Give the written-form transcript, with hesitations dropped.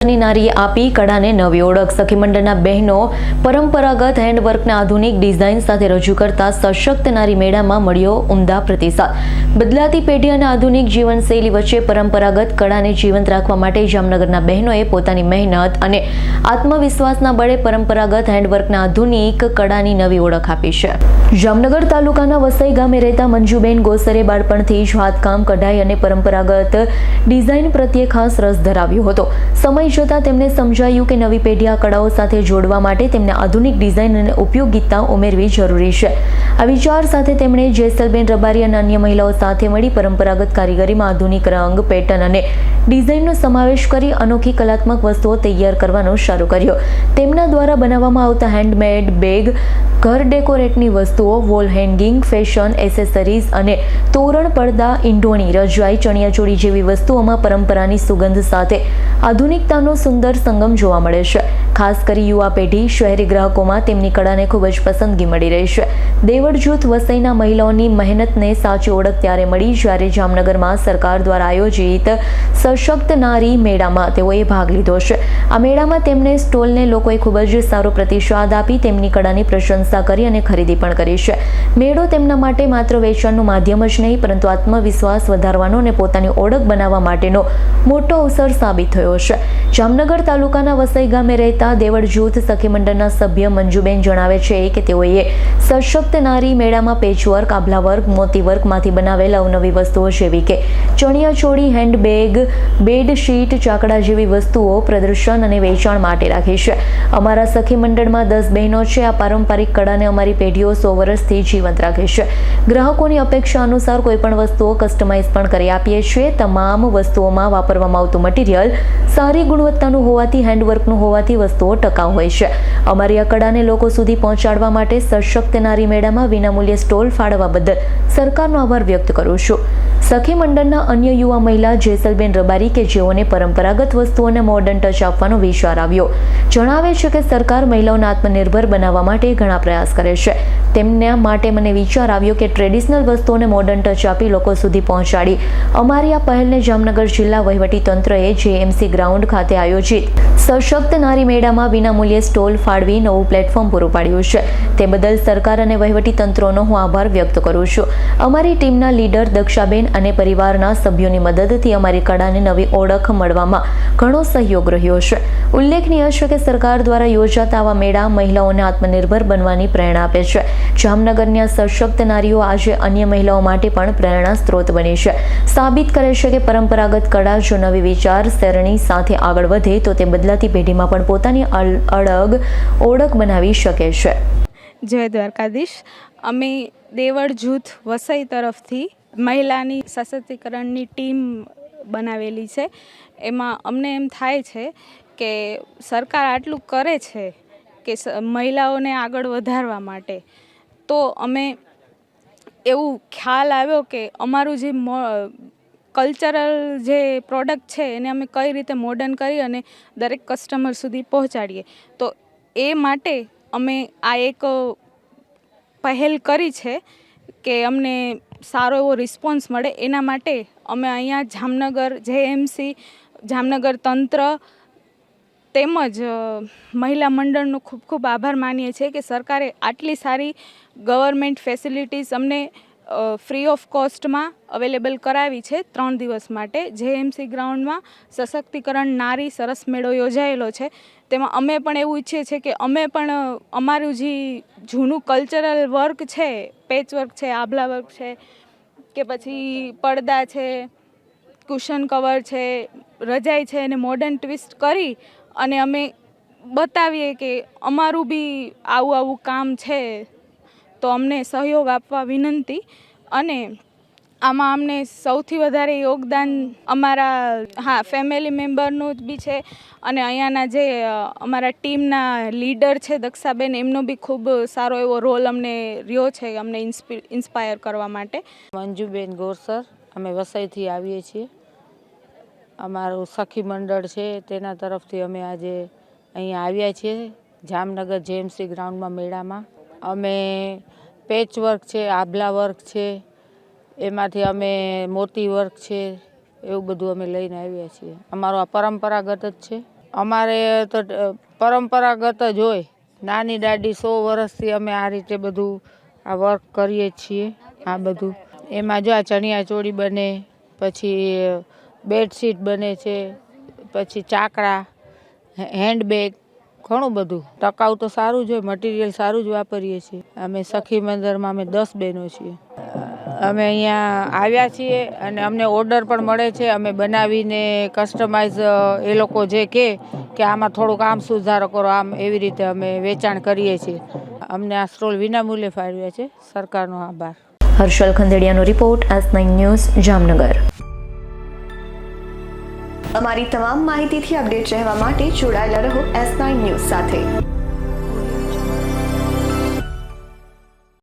ની નારીએ આપી કળાને નવી ઓળખ। સખી મંડળના બહેનો પરંપરાગત હેન્ડવર્કને આધુનિક ડિઝાઇન સાથે રજૂ કરતા સશક્ત નારી મેળામાં મળ્યો ઉમદા પ્રતિસાદ। બદલાતી પેઢી અને આધુનિક જીવનશૈલી વચ્ચે પરંપરાગત કળાને જીવંત રાખવા માટે જામનગરના બહેનોએ પોતાની મહેનત અને આત્મવિશ્વાસના બળે પરંપરાગત હેન્ડવર્કને આધુનિક કળાની નવી ઓળખ આપી છે। જામનગર તાલુકાના વસઈ ગામે રહેતા મંજુબેન ગોસરે બાળપણથી જ હાથકામ, કઢાઈ અને પરંપરાગત ડિઝાઇન પ્રત્યે ખાસ રસ ધરાવ્યો હતો। સમય જતાં તેમને સમજાયું કે નવી પેઢી આ કળાઓ સાથે જોડવા માટે તેમને આધુનિક ડિઝાઇન અને ઉપયોગિતા ઉમેરવી જરૂરી છે। આ વિચાર સાથે તેમણે જેસલબેન રબારી અને અન્ય મહિલાઓ સાથે મળી પરંપરાગત કારીગરીમાં આધુનિક રંગ, પેટર્ન અને ડિઝાઇનનો સમાવેશ કરી અનોખી કલાત્મક વસ્તુઓ તૈયાર કરવાનું શરૂ કર્યું। તેમના દ્વારા બનાવવામાં આવતા હેન્ડમેડ બેગ, ઘર ડેકોરેટની વસ્તુઓ, વોલ હેંગિંગ, ફેશન એસેસરીઝ અને તોરણ, પડદા, ઈંઢોણી, રજાઈ, ચણિયાચોળી જેવી વસ્તુઓમાં પરંપરાની સુગંધ સાથે આધુનિકતાનો સુંદર સંગમ જોવા મળે છે। ખાસ કરી યુવા પેઢી, શહેરી ગ્રાહકોમાં તેમની કળાને ખૂબ જ પસંદગી મળી રહી છે। દેવળ જૂથ વસઈના મહિલાઓની મહેનતને સાચી ઓળખ ત્યારે મળી જ્યારે જામનગરમાં સરકાર દ્વારા આયોજિત સશક્ત નારી મેળામાં તેઓએ ભાગ લીધો છે। આ મેળામાં તેમને સ્ટોલને લોકોએ ખૂબ જ સારો પ્રતિસાદ આપી તેમની કળાની પ્રશંસા કરી અને ખરીદી પણ કરી છે। મેળો તેમના માટે માત્ર વેચાણનું માધ્યમ જ નહીં પરંતુ આત્મવિશ્વાસ વધારવાનો અને પોતાની ઓળખ બનાવવા માટેનો મોટો અવસર સાબિત થયો છે। જામનગર તાલુકાના વસઈ ગામે રહેતા દેવળ જૂથ સખી મંડળના સભ્ય મંજુબેન જણાવે છે કે તેઓએ સશક્ત નારી મેળામાં પેચવર્ક, આભલા વર્ક, મોતી વર્કમાંથી બનાવેલ અવનવી વસ્તુઓ જેવી કે ચણિયાચોળી, હેન્ડબેગ, બેડશીટ, ચાકડા જેવી વસ્તુઓ પ્રદર્શન અને વેચાણ માટે રાખી છે। અમારા સખી મંડળમાં 10 બહેનો છે। આ પારંપરિક કળાને અમારી પેઢીઓ 100 વર્ષથી જીવંત રાખે છે। ગ્રાહકોની અપેક્ષા અનુસાર કોઈપણ વસ્તુઓ કસ્ટમાઇઝ પણ કરી આપીએ છીએ। તમામ વસ્તુઓમાં વાપરવામાં આવતું મટીરિયલ સારી ગુણવત્તાનું હોવાથી, હેન્ડવર્કનું હોવાથી વસ્તુઓ ટકાઉ હોય છે। અમારી આ કળાને લોકો સુધી પહોંચાડવા માટે સશક્ત નારી મેળામાં વિનામૂલ્યે સ્ટોલ ફાળવવા બદલ સરકારનો આભાર વ્યક્ત કરું છું। સખી મંડળના અન્ય યુવા મહિલા જેસલબેન રબારી કે જેઓને પરંપરાગત વસ્તુઓને મોડર્ન ટચ આપવાનો વિચાર આવ્યો, જણાવે છે કે સરકાર મહિલાઓને આત્મનિર્ભર બનાવવા માટે ઘણા પ્રયાસ કરે છે। તેમના માટે મને વિચાર આવ્યો કે ટ્રેડિશનલ વસ્તુઓને મોડર્ન ટચ આપી લોકો સુધી પહોંચાડી અમારી આ પહેલને જામનગર જિલ્લા વહીવટીતંત્રએ જેએમસી ગ્રાઉન્ડ ખાતે આયોજિત સશક્ત નારી મેળામાં વિનામૂલ્યે સ્ટોલ ફાળવી નવું પ્લેટફોર્મ પૂરું પાડ્યું છે। તે બદલ સરકાર અને વહીવટીતંત્રનો હું આભાર વ્યક્ત કરું છું। અમારી ટીમના લીડર દક્ષાબેન અને પરિવારના સભ્યોની મદદથી અમારી કળાને નવી ઓળખ મળવામાં ઘણો સહયોગ રહ્યો છે। ઉલ્લેખનીય છે કે સરકાર દ્વારા યોજાતા આવા મેળા મહિલાઓને આત્મનિર્ભર બનવાની પ્રેરણા આપે છે। જામનગરની આ સશક્ત નારીઓ આજે અન્ય મહિલાઓ માટે પણ પ્રેરણા સ્ત્રોત બની છે। સાબિત કરે છે કે પરંપરાગત કળા જો નવી વિચારસરણી સાથે આગળ વધે તો તે બદલાતી પેઢીમાં પણ પોતાની અળગ ઓળખ બનાવી શકે છે। જય દ્વારકાધીશ। અમે દેવળ જૂથ વસઈ તરફથી મહિલાની સશક્તિકરણની ટીમ બનાવેલી છે। એમાં અમને એમ થાય છે કે સરકાર આટલું કરે છે કે મહિલાઓને આગળ વધારવા માટે, તો અમે એવું ખ્યાલ આવ્યો કે અમારું જે કલ્ચરલ જે પ્રોડક્ટ છે એને અમે કઈ રીતે મોડર્ન કરી અને દરેક કસ્ટમર સુધી પહોંચાડીએ, તો એ માટે અમે આ એક પહેલ કરી છે કે અમને સારો એવો રિસ્પોન્સ મળે। એના માટે અમે અહીંયા જામનગર જેએમસી, જામનગર તંત્ર તેમજ મહિલા મંડળનો ખૂબ ખૂબ આભાર માનીએ છીએ કે સરકારે આટલી સારી ગવર્મેન્ટ ફેસિલિટીઝ અમને ફ્રી ઓફ કોસ્ટમાં અવેલેબલ કરાવી છે 3 દિવસ માટે। જેએમસી ગ્રાઉન્ડમાં સશક્તિકરણ નારી સરસ મેળો યોજાયેલો છે। તેમાં અમે પણ એવું ઈચ્છીએ છીએ કે અમે પણ અમારું જે જૂનું કલ્ચરલ વર્ક છે, પેચવર્ક છે, આભલા વર્ક છે કે પછી પડદા છે, કુશન કવર છે, રજાઈ છે, એને મોડર્ન ટ્વિસ્ટ કરી અને અમે બતાવીએ કે અમારું બી આવું કામ છે, તો અમને સહયોગ આપવા વિનંતી। અને આમાં અમને સૌથી વધારે યોગદાન અમારા ફેમિલી મેમ્બરનું જ બી છે અને અહીંયાના જે અમારા ટીમના લીડર છે દક્ષાબેન, એમનો બી ખૂબ સારો એવો રોલ અમને રહ્યો છે અમને ઇન્સ્પાયર કરવા માટે। મંજુબેન ગોરસર, અમે વસઈથી આવીએ છીએ। અમારું સખી મંડળ છે તેના તરફથી અમે આજે અહીંયા આવ્યા છીએ જામનગર જેએમસી ગ્રાઉન્ડમાં મેળામાં। અમે પેચવર્ક છે, આભલા વર્ક છે, એમાંથી અમે મોતી વર્ક છે, એવું બધું અમે લઈને આવ્યા છીએ। અમારો આ પરંપરાગત જ છે। અમારે તો પરંપરાગત જ હોય, નાની દાદી 100 વર્ષથી અમે આ રીતે બધું આ વર્ક કરીએ છીએ. આ બધું એમાં જો આ ચણિયા ચોળી બને, પછી બેડશીટ બને છે, પછી ચાકડા, હેન્ડબેગ, ઘણું બધું. ટકાઉ તો સારું જ હોય, મટીરિયલ સારું જ વાપરીએ છીએ. અમે સખી મંદિરમાં અમે 10 બહેનો છીએ. અમે અહીંયા આવ્યા છીએ અને અમને ઓર્ડર પણ મળે છે. અમે બનાવીને કસ્ટમાઇઝ એ લોકો જે કે આમાં થોડુંક આમ સુધારો કરો, આમ એવી રીતે અમે વેચાણ કરીએ છીએ. અમને આ સ્ટોલ વિનામૂલ્યે ફાળવ્યા છે. સરકારનો આભાર. હર્ષલ ખંદેડિયાનો રિપોર્ટ, S9 ન્યૂઝ, જામનગર. અમારી તમામ માહિતીથી અપડેટ રહેવા માટે જોડાયેલા રહો S9 ન્યૂઝ સાથે.